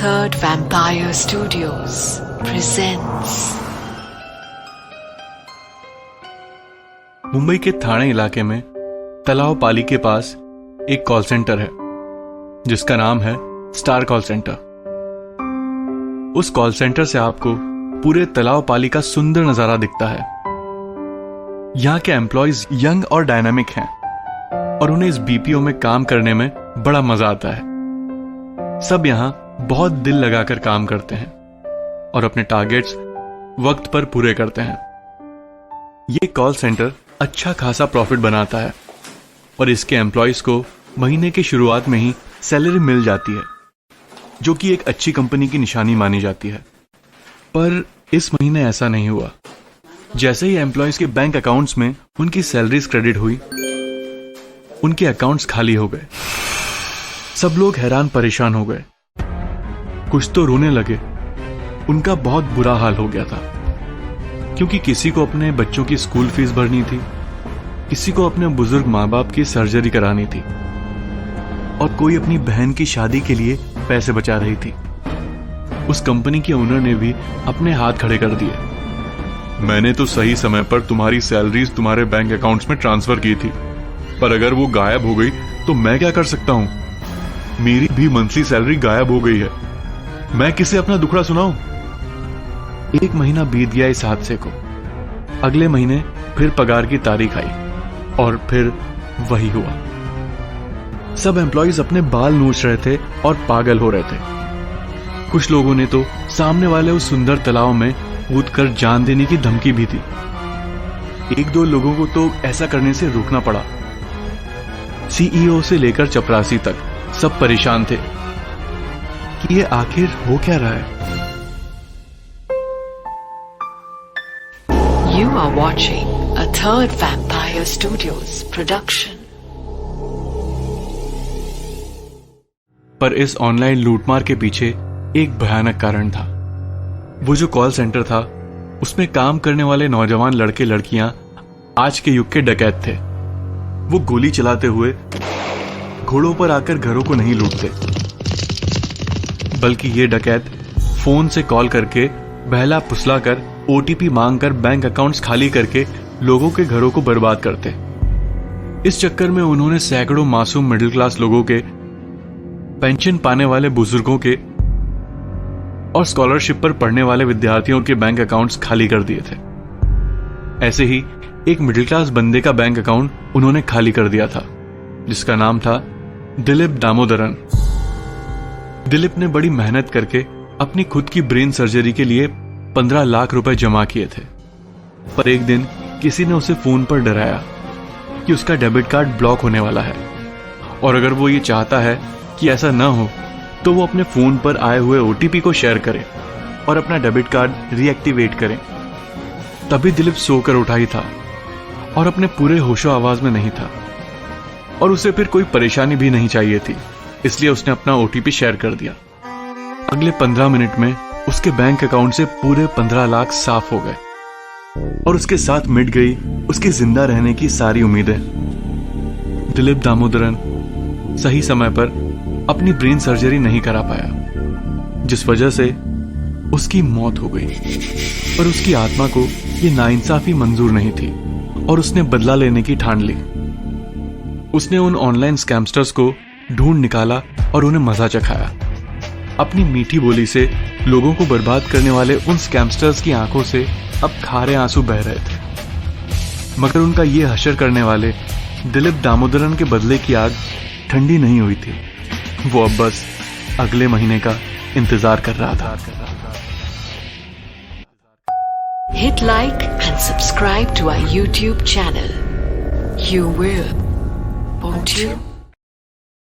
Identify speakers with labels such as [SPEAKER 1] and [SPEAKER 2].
[SPEAKER 1] Third Vampire Studios presents
[SPEAKER 2] Mumbai के थाने इलाके में तलाव पाली के पास एक कॉल सेंटर है जिसका नाम है स्टार कॉल सेंटर। उस कॉल सेंटर से आपको पूरे तलाव पाली का सुंदर नजारा दिखता है। यहाँ के एम्प्लॉयज यंग और डायनामिक हैं और उन्हें इस बीपीओ में काम करने में बड़ा मजा आता है। सब यहाँ बहुत दिल लगाकर काम करते हैं और अपने टारगेट्स वक्त पर पूरे करते हैं। ये कॉल सेंटर अच्छा खासा प्रॉफिट बनाता है और इसके एम्प्लॉयज को महीने की शुरुआत में ही सैलरी मिल जाती है, जो कि एक अच्छी कंपनी की निशानी मानी जाती है। पर इस महीने ऐसा नहीं हुआ। जैसे ही एम्प्लॉयज के बैंक अकाउंट्स में उनकी सैलरीज क्रेडिट हुई, उनके अकाउंट्स खाली हो गए। सब लोग हैरान परेशान हो गए, कुछ तो रोने लगे। उनका बहुत बुरा हाल हो गया था, क्योंकि किसी को अपने बच्चों की स्कूल फीस भरनी थी, किसी को अपने बुजुर्ग माँ बाप की सर्जरी करानी थी और कोई अपनी बहन की शादी के लिए पैसे बचा रही थी। उस कंपनी के ओनर ने भी अपने हाथ खड़े कर दिए। मैंने तो सही समय पर तुम्हारी सैलरीज तुम्हारे बैंक अकाउंट्स में ट्रांसफर की थी, पर अगर वो गायब हो गई तो मैं क्या कर सकता हूं? मेरी भी मंथली सैलरी गायब हो गई है। मैं किसे अपना दुखड़ा सुनाऊं? एक महीना बीत गया इस हादसे को। अगले महीने फिर पगार की तारीख आई और फिर वही हुआ। सब एम्प्लॉयज अपने बाल नोच रहे थे और पागल हो रहे थे। कुछ लोगों ने तो सामने वाले उस सुंदर तालाब में कूदकर जान देने की धमकी भी दी। एक दो लोगों को तो ऐसा करने से रोकना पड़ा। सीईओ से लेकर चपरासी तक सब परेशान थे कि ये आखिर हो क्या रहा है।
[SPEAKER 1] You are watching a Third Vampire Studios production.
[SPEAKER 2] पर इस ऑनलाइन लूटमार के पीछे एक भयानक कारण था। वो जो कॉल सेंटर था, उसमें काम करने वाले नौजवान लड़के लड़कियां आज के युग के डकैत थे। वो गोली चलाते हुए घोड़ों पर आकर घरों को नहीं लूटते, बल्कि ये डकैत फोन से कॉल करके बहला फुसलाकर ओटीपी मांगकर बैंक अकाउंट्स खाली करके लोगों के घरों को बर्बाद करते। इस चक्कर में उन्होंने सैकड़ों मासूम मिडिल क्लास लोगों के, पेंशन पाने वाले बुजुर्गों के और स्कॉलरशिप पर पढ़ने वाले विद्यार्थियों के बैंक अकाउंट्स खाली कर दिए थे। ऐसे ही एक मिडिल क्लास बंदे का बैंक अकाउंट उन्होंने खाली कर दिया था, जिसका नाम था दिलीप दामोदरन। दिलीप ने बड़ी मेहनत करके अपनी खुद की ब्रेन सर्जरी के लिए 15 लाख रुपए जमा किए थे। पर एक दिन किसी ने उसे फोन पर डराया कि उसका डेबिट कार्ड ब्लॉक होने वाला है और अगर वो ये चाहता है कि ऐसा न हो तो वो अपने फोन पर आए हुए ओटीपी को शेयर करे और अपना डेबिट कार्ड रीएक्टिवेट करे। तभी दिलीप सोकर उठा ही था और अपने पूरे होशो आवाज में नहीं था और उसे फिर कोई परेशानी भी नहीं चाहिए थी, इसलिए उसने अपना ओटीपी शेयर कर दिया। अगले 15 मिनट में उसके बैंक अकाउंट से पूरे 15 लाख साफ हो गए और उसके साथ मिट गई उसकी जिंदा रहने की सारी उम्मीदें। दिलीप दामोदरन सही समय पर अपनी ब्रेन सर्जरी नहीं करा पाया, जिस वजह से उसकी मौत हो गई। पर उसकी आत्मा को यह नाइंसाफी मंजूर नहीं थी और उसने बदला लेने की ठान ली। उसने उन ऑनलाइन स्कैमस्टर्स को ढूंढ निकाला और उन्हें मजा चखाया। अपनी मीठी बोली से लोगों को बर्बाद करने वाले उन स्कैमस्टर्स की आंखों से अब खारे आंसू बह रहे थे। मगर उनका ये हशर करने वाले दिलीप दामोदरन के बदले की आग ठंडी नहीं हुई थी। वो अब बस अगले महीने का इंतजार कर रहा था।
[SPEAKER 1] Hit like and subscribe to our YouTube channel. You will, won't you?